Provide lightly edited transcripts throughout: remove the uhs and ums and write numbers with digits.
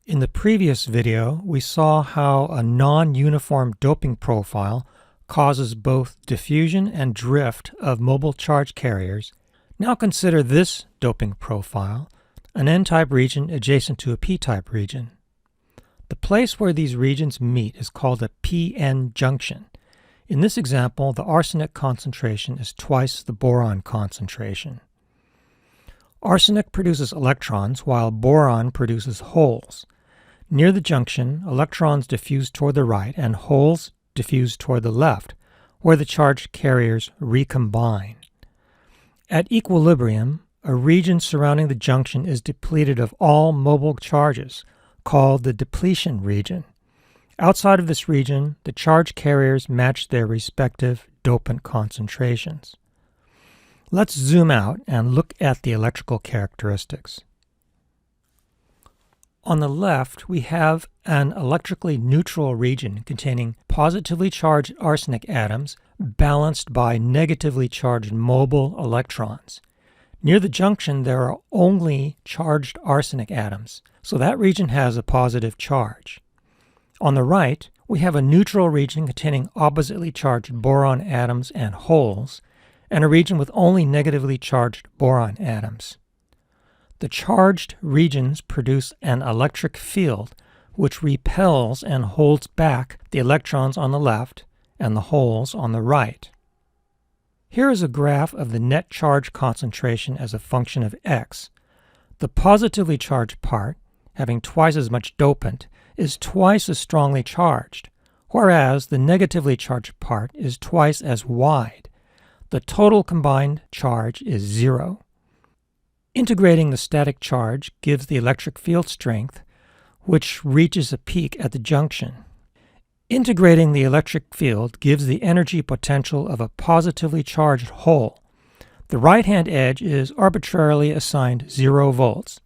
In the previous video, we saw how a non-uniform doping profile causes both diffusion and drift of mobile charge carriers. Now consider this doping profile, an N-type region adjacent to a P-type region. The place where these regions meet is called a P-N junction. In this example, the arsenic concentration is twice the boron concentration. Arsenic produces electrons while boron produces holes. Near the junction, electrons diffuse toward the right and holes diffuse toward the left, where the charged carriers recombine. At equilibrium, a region surrounding the junction is depleted of all mobile charges, called the depletion region. Outside of this region, the charge carriers match their respective dopant concentrations. Let's zoom out and look at the electrical characteristics. On the left, we have an electrically neutral region containing positively charged arsenic atoms balanced by negatively charged mobile electrons. Near the junction, there are only charged arsenic atoms, so that region has a positive charge. On the right, we have a neutral region containing oppositely charged boron atoms and holes, and a region with only negatively charged boron atoms. The charged regions produce an electric field which repels and holds back the electrons on the left and the holes on the right. Here is a graph of the net charge concentration as a function of x. The positively charged part, having twice as much dopant, is twice as strongly charged, whereas the negatively charged part is twice as wide. The total combined charge is 0. Integrating the static charge gives the electric field strength, which reaches a peak at the junction. Integrating the electric field gives the energy potential of a positively charged hole. The right-hand edge is arbitrarily assigned 0 volts.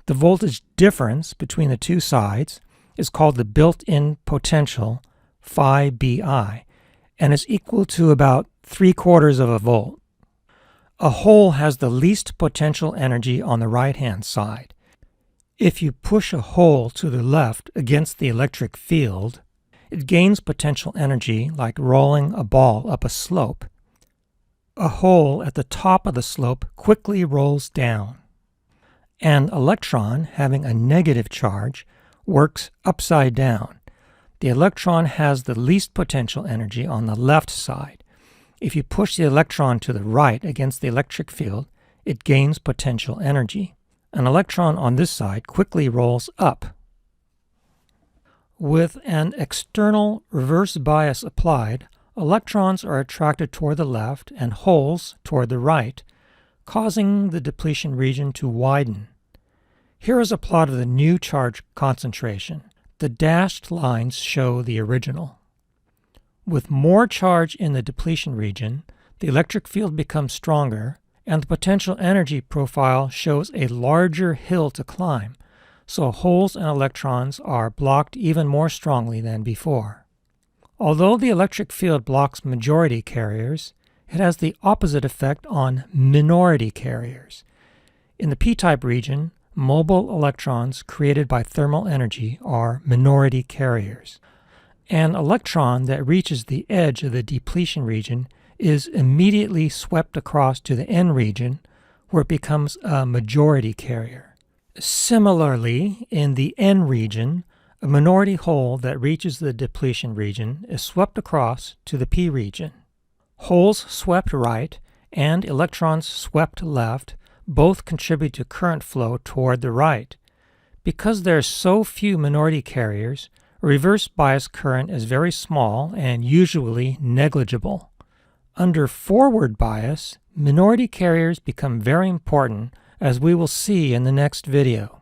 The voltage difference between the two sides is called the built-in potential, phi bi, and is equal to about 3/4 of a volt. A hole has the least potential energy on the right-hand side. If you push a hole to the left against the electric field, it gains potential energy like rolling a ball up a slope. A hole at the top of the slope quickly rolls down. An electron having a negative charge works upside down. The electron has the least potential energy on the left side. If you push the electron to the right against the electric field, it gains potential energy. An electron on this side quickly rolls up. With an external reverse bias applied, electrons are attracted toward the left and holes toward the right, causing the depletion region to widen. Here is a plot of the new charge concentration. The dashed lines show the original. With more charge in the depletion region, the electric field becomes stronger, and the potential energy profile shows a larger hill to climb, so holes and electrons are blocked even more strongly than before. Although the electric field blocks majority carriers, it has the opposite effect on minority carriers. In the p-type region, mobile electrons created by thermal energy are minority carriers. An electron that reaches the edge of the depletion region is immediately swept across to the N region, where it becomes a majority carrier. Similarly, in the N region, a minority hole that reaches the depletion region is swept across to the P region. Holes swept right and electrons swept left both contribute to current flow toward the right. Because there are so few minority carriers, a reverse bias current is very small and usually negligible. Under forward bias, minority carriers become very important, as we will see in the next video.